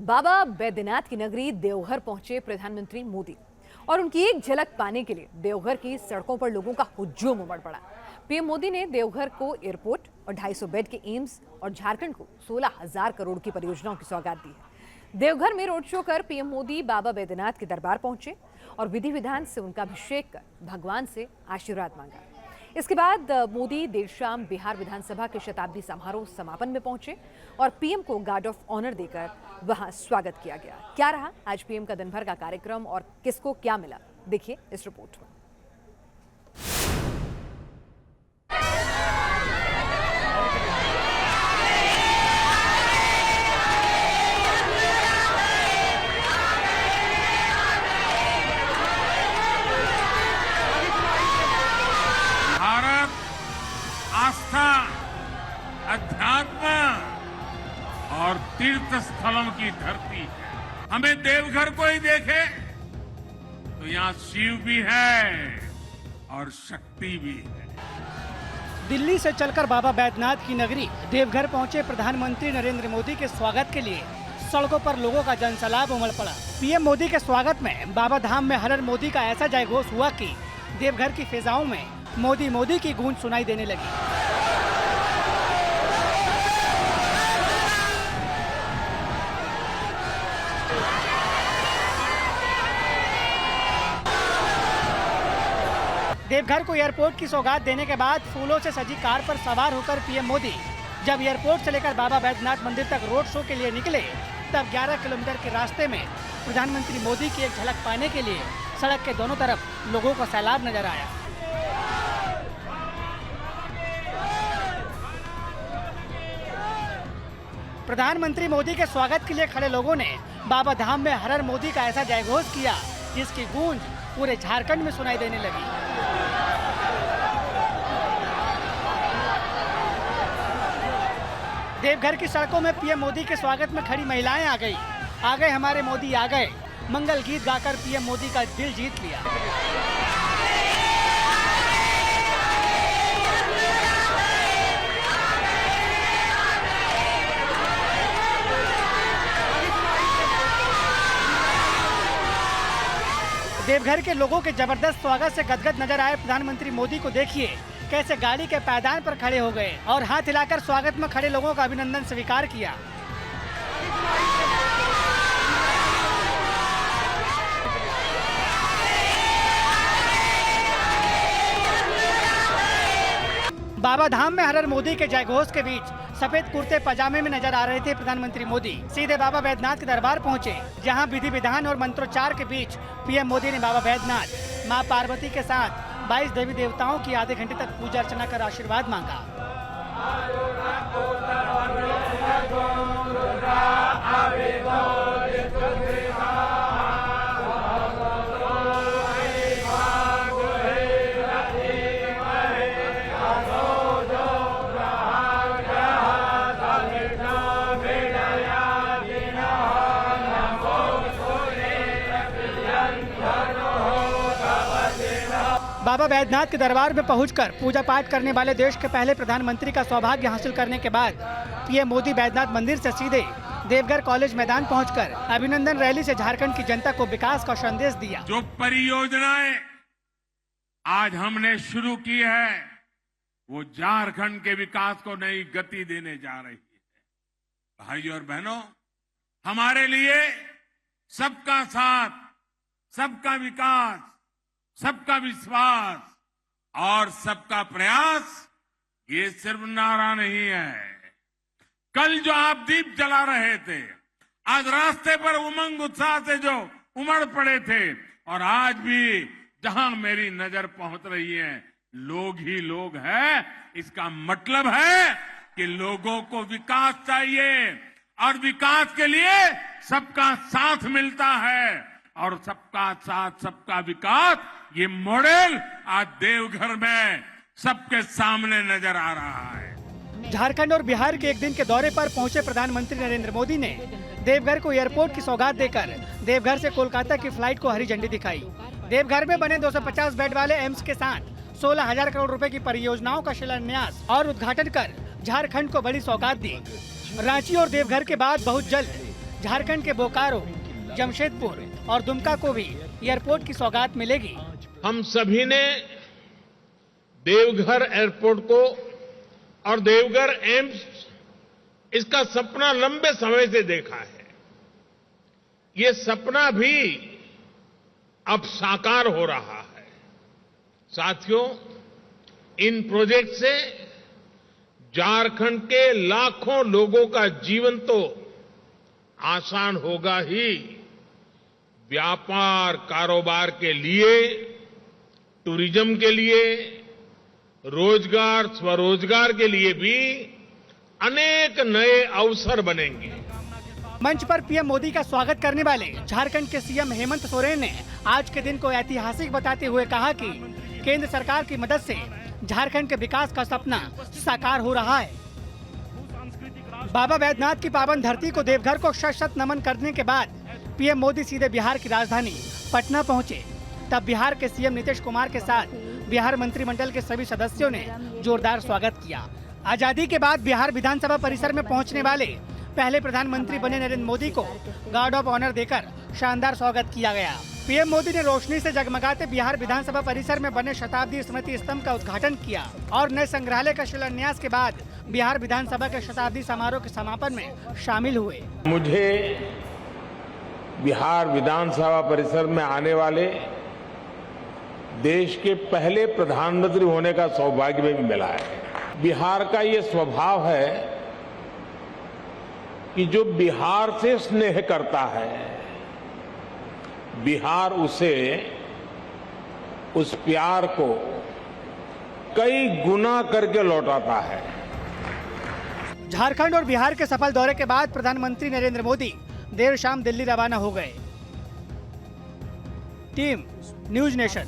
बाबा बैद्यनाथ की नगरी देवघर पहुंचे प्रधानमंत्री मोदी और उनकी एक झलक पाने के लिए देवघर की सड़कों पर लोगों का हुज्जूम उमड़ पड़ा। पीएम मोदी ने देवघर को एयरपोर्ट और 250 बेड के एम्स और झारखंड को 16,000 करोड़ की परियोजनाओं की सौगात दी है। देवघर में रोड शो कर पीएम मोदी बाबा बैद्यनाथ के दरबार पहुंचे और विधि विधान से उनका अभिषेक कर भगवान से आशीर्वाद मांगा। इसके बाद मोदी देर शाम बिहार विधानसभा के शताब्दी समारोह समापन में पहुंचे और पीएम को गार्ड ऑफ ऑनर देकर वहां स्वागत किया गया। क्या रहा आज पीएम का दिन भर का कार्यक्रम और किसको क्या मिला, देखिए इस रिपोर्ट में। आस्था, अध्यात्म और तीर्थ स्थलों की धरती है। हमें देवघर को ही देखे तो यहाँ शिव भी है और शक्ति भी है। दिल्ली से चलकर बाबा बैद्यनाथ की नगरी देवघर पहुंचे प्रधानमंत्री नरेंद्र मोदी के स्वागत के लिए सड़कों पर लोगों का जनसैलाब उमड़ पड़ा। पीएम मोदी के स्वागत में बाबा धाम में हर हर मोदी का ऐसा जयघोष हुआ कि देवघर की फिजाओं में मोदी मोदी की गूंज सुनाई देने लगी। देवघर को एयरपोर्ट की सौगात देने के बाद फूलों से सजी कार पर सवार होकर पीएम मोदी जब एयरपोर्ट से लेकर बाबा बैद्यनाथ मंदिर तक रोड शो के लिए निकले, तब 11 किलोमीटर के रास्ते में प्रधानमंत्री मोदी की एक झलक पाने के लिए सड़क के दोनों तरफ लोगों का सैलाब नजर आया। प्रधानमंत्री मोदी के स्वागत के लिए खड़े लोगों ने बाबा धाम में हर हर मोदी का ऐसा जयघोष किया जिसकी गूंज पूरे झारखंड में सुनाई देने लगी। देवघर की सड़कों में पीएम मोदी के स्वागत में खड़ी महिलाएं आ गए हमारे मोदी आ गए मंगल गीत गाकर पीएम मोदी का दिल जीत लिया। देवघर के लोगों के जबरदस्त स्वागत से गदगद नजर आए प्रधानमंत्री मोदी को देखिए कैसे गाड़ी के पायदान पर खड़े हो गए और हाथ हिलाकर स्वागत में खड़े लोगों का अभिनंदन स्वीकार किया। बाबा धाम में हर हर मोदी के जयघोष के बीच सफेद कुर्ते पजामे में नजर आ रहे थे प्रधानमंत्री मोदी सीधे बाबा बैद्यनाथ के दरबार पहुंचे, जहां विधि विधान और मंत्रोच्चार के बीच पीएम मोदी ने बाबा बैद्यनाथ मां पार्वती के साथ 22 देवी देवताओं की आधे घंटे तक पूजा अर्चना कर आशीर्वाद मांगा। बाबा बैद्यनाथ के दरबार में पहुंचकर पूजा पाठ करने वाले देश के पहले प्रधानमंत्री का सौभाग्य हासिल करने के बाद पीएम मोदी बैद्यनाथ मंदिर से सीधे देवघर कॉलेज मैदान पहुंचकर अभिनंदन रैली से झारखंड की जनता को विकास का संदेश दिया। जो परियोजनाएं आज हमने शुरू की है वो झारखंड के विकास को नई गति देने जा रही है। भाइयों और बहनों, हमारे लिए सबका साथ, सबका विकास, सबका विश्वास और सबका प्रयास ये सिर्फ नारा नहीं है। कल जो आप दीप जला रहे थे, आज रास्ते पर उमंग उत्साह से जो उमड़ पड़े थे, और आज भी जहां मेरी नजर पहुंच रही है लोग ही लोग हैं, इसका मतलब है कि लोगों को विकास चाहिए और विकास के लिए सबका साथ मिलता है और सबका साथ सबका विकास ये मॉडल आज देवघर में सबके सामने नजर आ रहा है। झारखंड और बिहार के एक दिन के दौरे पर पहुंचे प्रधानमंत्री नरेंद्र मोदी ने देवघर को एयरपोर्ट की सौगात देकर देवघर से कोलकाता की फ्लाइट को हरी झंडी दिखाई। देवघर में बने 250 बेड वाले एम्स के साथ 16,000 करोड़ रुपए की परियोजनाओं का शिलान्यास और उद्घाटन कर झारखंड को बड़ी सौगात दी। रांची और देवघर के बाद बहुत जल्द झारखंड के बोकारो, जमशेदपुर और दुमका को भी एयरपोर्ट की सौगात मिलेगी। हम सभी ने देवघर एयरपोर्ट को और देवघर एम्स, इसका सपना लंबे समय से देखा है। ये सपना भी अब साकार हो रहा है। साथियों, इन प्रोजेक्ट से झारखंड के लाखों लोगों का जीवन तो आसान होगा ही, व्यापार कारोबार के लिए, टूरिज्म के लिए, रोजगार स्वरोजगार के लिए भी अनेक नए अवसर बनेंगे। मंच पर पीएम मोदी का स्वागत करने वाले झारखंड के सीएम हेमंत सोरेन ने आज के दिन को ऐतिहासिक बताते हुए कहा कि केंद्र सरकार की मदद से झारखंड के विकास का सपना साकार हो रहा है। बाबा बैद्यनाथ की पावन धरती को देवघर को शत-शत नमन करने के बाद पीएम मोदी सीधे बिहार की राजधानी पटना पहुंचे। तब बिहार के सीएम नीतीश कुमार के साथ बिहार मंत्रिमंडल के सभी सदस्यों ने जोरदार स्वागत किया। आजादी के बाद बिहार विधानसभा परिसर में पहुंचने वाले पहले प्रधानमंत्री बने नरेंद्र मोदी को गार्ड ऑफ ऑनर देकर शानदार स्वागत किया गया। पीएम मोदी ने रोशनी से जगमगाते बिहार विधानसभा परिसर में बने शताब्दी स्मृति स्तंभ का उद्घाटन किया और नए संग्रहालय का शिलान्यास के बाद बिहार विधानसभा के शताब्दी समारोह के समापन में शामिल हुए। मुझे बिहार विधानसभा परिसर में आने वाले देश के पहले प्रधानमंत्री होने का सौभाग्य भी मिला है। बिहार का ये स्वभाव है कि जो बिहार से स्नेह करता है, बिहार उसे उस प्यार को कई गुना करके लौटाता है। झारखंड और बिहार के सफल दौरे के बाद प्रधानमंत्री नरेंद्र मोदी देर शाम दिल्ली रवाना हो गए। Team news nation.